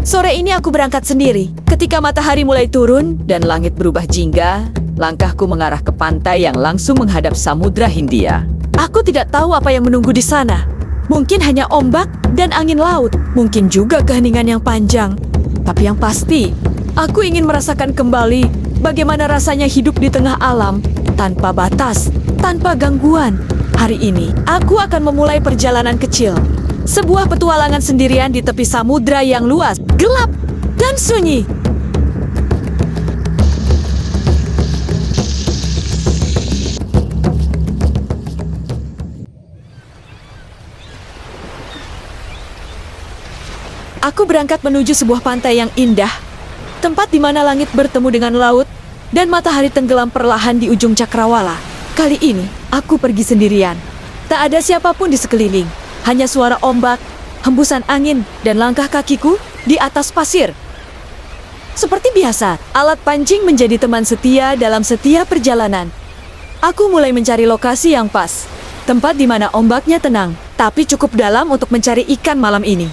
Sore ini aku berangkat sendiri. Ketika matahari mulai turun dan langit berubah jingga, langkahku mengarah ke pantai yang langsung menghadap Samudra Hindia. Aku tidak tahu apa yang menunggu di sana. Mungkin hanya ombak dan angin laut. Mungkin juga keheningan yang panjang. Tapi yang pasti, aku ingin merasakan kembali bagaimana rasanya hidup di tengah alam, tanpa batas, tanpa gangguan. Hari ini, aku akan memulai perjalanan kecil. Sebuah petualangan sendirian di tepi samudra yang luas, gelap, dan sunyi. Aku berangkat menuju sebuah pantai yang indah, tempat di mana langit bertemu dengan laut dan matahari tenggelam perlahan di ujung cakrawala. Kali ini, aku pergi sendirian. Tak ada siapapun di sekeliling, hanya suara ombak, hembusan angin, dan langkah kakiku di atas pasir. Seperti biasa, alat pancing menjadi teman setia dalam setiap perjalanan. Aku mulai mencari lokasi yang pas, tempat di mana ombaknya tenang, tapi cukup dalam untuk mencari ikan malam ini.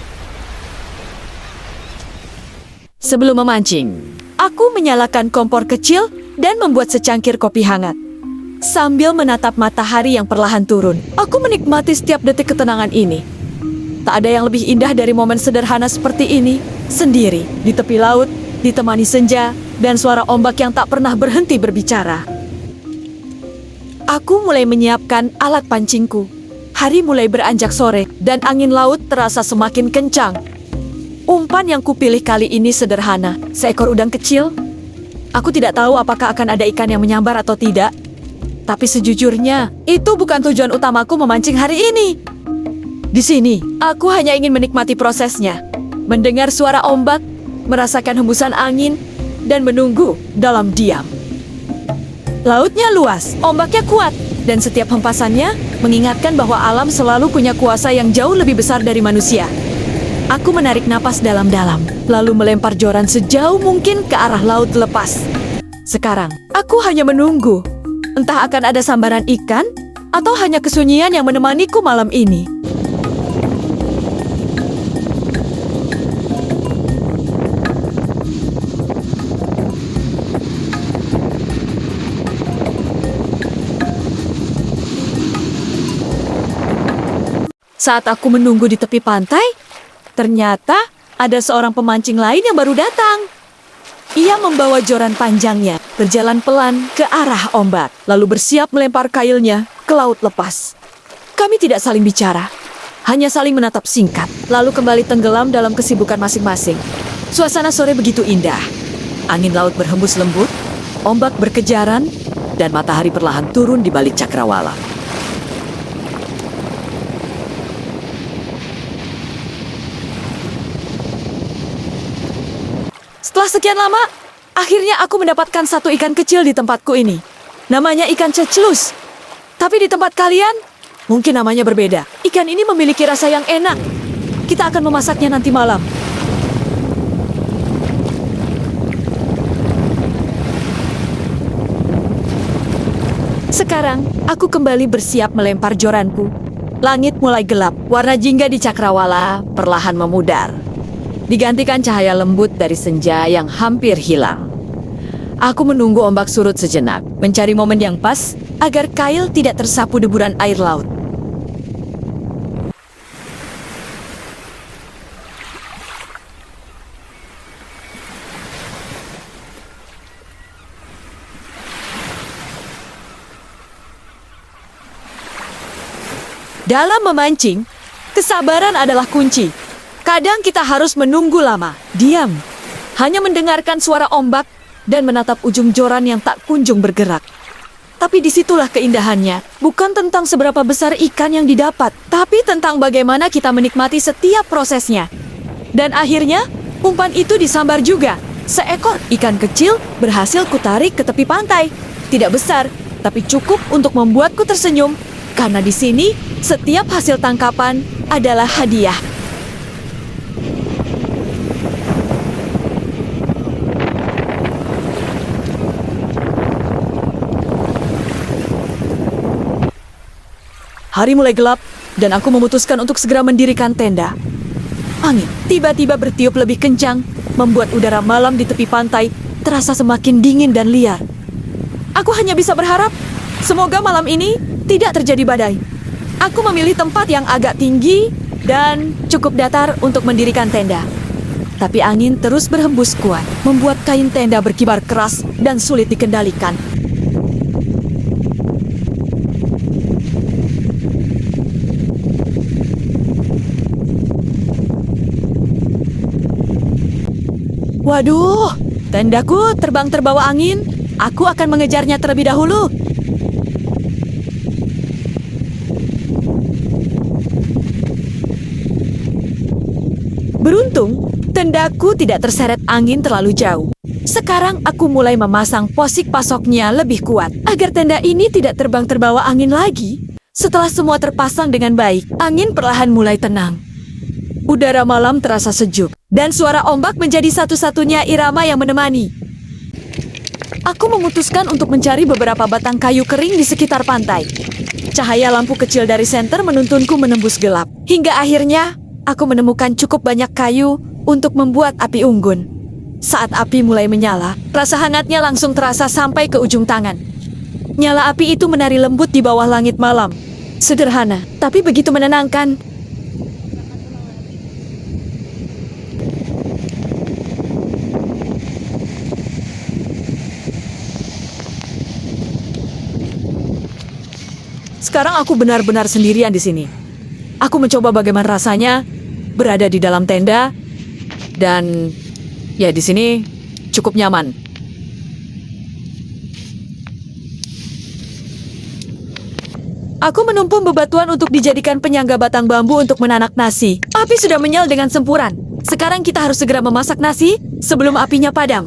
Sebelum memancing, aku menyalakan kompor kecil dan membuat secangkir kopi hangat. Sambil menatap matahari yang perlahan turun, aku menikmati setiap detik ketenangan ini. Tak ada yang lebih indah dari momen sederhana seperti ini, sendiri, di tepi laut, ditemani senja, dan suara ombak yang tak pernah berhenti berbicara. Aku mulai menyiapkan alat pancingku. Hari mulai beranjak sore, dan angin laut terasa semakin kencang. Umpan yang kupilih kali ini sederhana, seekor udang kecil. Aku tidak tahu apakah akan ada ikan yang menyambar atau tidak. Tapi sejujurnya, itu bukan tujuan utamaku memancing hari ini. Di sini, aku hanya ingin menikmati prosesnya. Mendengar suara ombak, merasakan hembusan angin, dan menunggu dalam diam. Lautnya luas, ombaknya kuat, dan setiap hempasannya mengingatkan bahwa alam selalu punya kuasa yang jauh lebih besar dari manusia. Aku menarik napas dalam-dalam, lalu melempar joran sejauh mungkin ke arah laut lepas. Sekarang, aku hanya menunggu. Entah akan ada sambaran ikan, atau hanya kesunyian yang menemaniku malam ini. Saat aku menunggu di tepi pantai, ternyata ada seorang pemancing lain yang baru datang. Ia membawa joran panjangnya, berjalan pelan ke arah ombak, lalu bersiap melempar kailnya ke laut lepas. Kami tidak saling bicara, hanya saling menatap singkat, lalu kembali tenggelam dalam kesibukan masing-masing. Suasana sore begitu indah. Angin laut berhembus lembut, ombak berkejaran, dan matahari perlahan turun di balik cakrawala. Setelah sekian lama, akhirnya aku mendapatkan satu ikan kecil di tempatku ini. Namanya ikan cecelus. Tapi di tempat kalian, mungkin namanya berbeda. Ikan ini memiliki rasa yang enak. Kita akan memasaknya nanti malam. Sekarang, aku kembali bersiap melempar joranku. Langit mulai gelap, warna jingga di cakrawala perlahan memudar. Digantikan cahaya lembut dari senja yang hampir hilang. Aku menunggu ombak surut sejenak, mencari momen yang pas agar kail tidak tersapu deburan air laut. Dalam memancing, kesabaran adalah kunci. Kadang kita harus menunggu lama, diam, hanya mendengarkan suara ombak dan menatap ujung joran yang tak kunjung bergerak. Tapi disitulah keindahannya, bukan tentang seberapa besar ikan yang didapat, tapi tentang bagaimana kita menikmati setiap prosesnya. Dan akhirnya, umpan itu disambar juga. Seekor ikan kecil berhasil kutarik ke tepi pantai. Tidak besar, tapi cukup untuk membuatku tersenyum, karena di sini setiap hasil tangkapan adalah hadiah. Hari mulai gelap, dan aku memutuskan untuk segera mendirikan tenda. Angin tiba-tiba bertiup lebih kencang, membuat udara malam di tepi pantai terasa semakin dingin dan liar. Aku hanya bisa berharap, semoga malam ini tidak terjadi badai. Aku memilih tempat yang agak tinggi dan cukup datar untuk mendirikan tenda. Tapi angin terus berhembus kuat, membuat kain tenda berkibar keras dan sulit dikendalikan. Waduh, tendaku terbang terbawa angin. Aku akan mengejarnya terlebih dahulu. Beruntung, tendaku tidak terseret angin terlalu jauh. Sekarang aku mulai memasang posik pasoknya lebih kuat, agar tenda ini tidak terbang terbawa angin lagi. Setelah semua terpasang dengan baik, angin perlahan mulai tenang. Udara malam terasa sejuk, dan suara ombak menjadi satu-satunya irama yang menemani. Aku memutuskan untuk mencari beberapa batang kayu kering di sekitar pantai. Cahaya lampu kecil dari senter menuntunku menembus gelap. Hingga akhirnya, aku menemukan cukup banyak kayu untuk membuat api unggun. Saat api mulai menyala, rasa hangatnya langsung terasa sampai ke ujung tangan. Nyala api itu menari lembut di bawah langit malam. Sederhana, tapi begitu menenangkan. Sekarang aku benar-benar sendirian di sini. Aku mencoba bagaimana rasanya berada di dalam tenda dan ya di sini cukup nyaman. Aku menumpuk bebatuan untuk dijadikan penyangga batang bambu untuk menanak nasi. Api sudah menyala dengan sempuran. Sekarang kita harus segera memasak nasi sebelum apinya padam.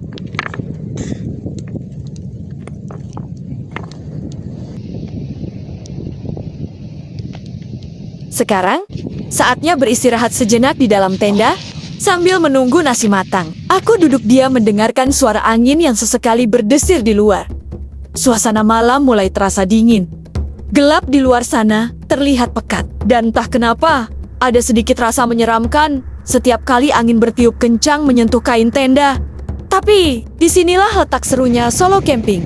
Sekarang, saatnya beristirahat sejenak di dalam tenda sambil menunggu nasi matang. Aku duduk diam mendengarkan suara angin yang sesekali berdesir di luar. Suasana malam mulai terasa dingin. Gelap di luar sana terlihat pekat. Dan entah kenapa, ada sedikit rasa menyeramkan setiap kali angin bertiup kencang menyentuh kain tenda. Tapi, disinilah letak serunya solo camping.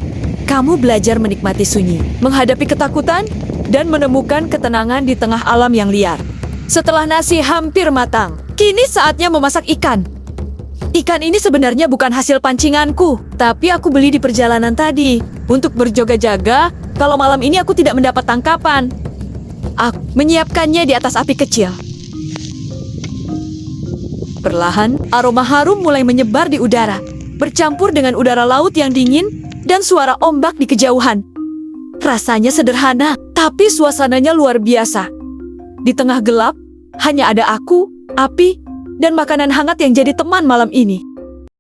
Kamu belajar menikmati sunyi, menghadapi ketakutan, dan menemukan ketenangan di tengah alam yang liar. Setelah nasi hampir matang, kini saatnya memasak ikan. Ikan ini sebenarnya bukan hasil pancinganku, tapi aku beli di perjalanan tadi untuk berjaga-jaga kalau malam ini aku tidak mendapat tangkapan. Aku menyiapkannya di atas api kecil. Perlahan, aroma harum mulai menyebar di udara, bercampur dengan udara laut yang dingin dan suara ombak di kejauhan. Rasanya sederhana, tapi suasananya luar biasa. Di tengah gelap, hanya ada aku, api, dan makanan hangat yang jadi teman malam ini.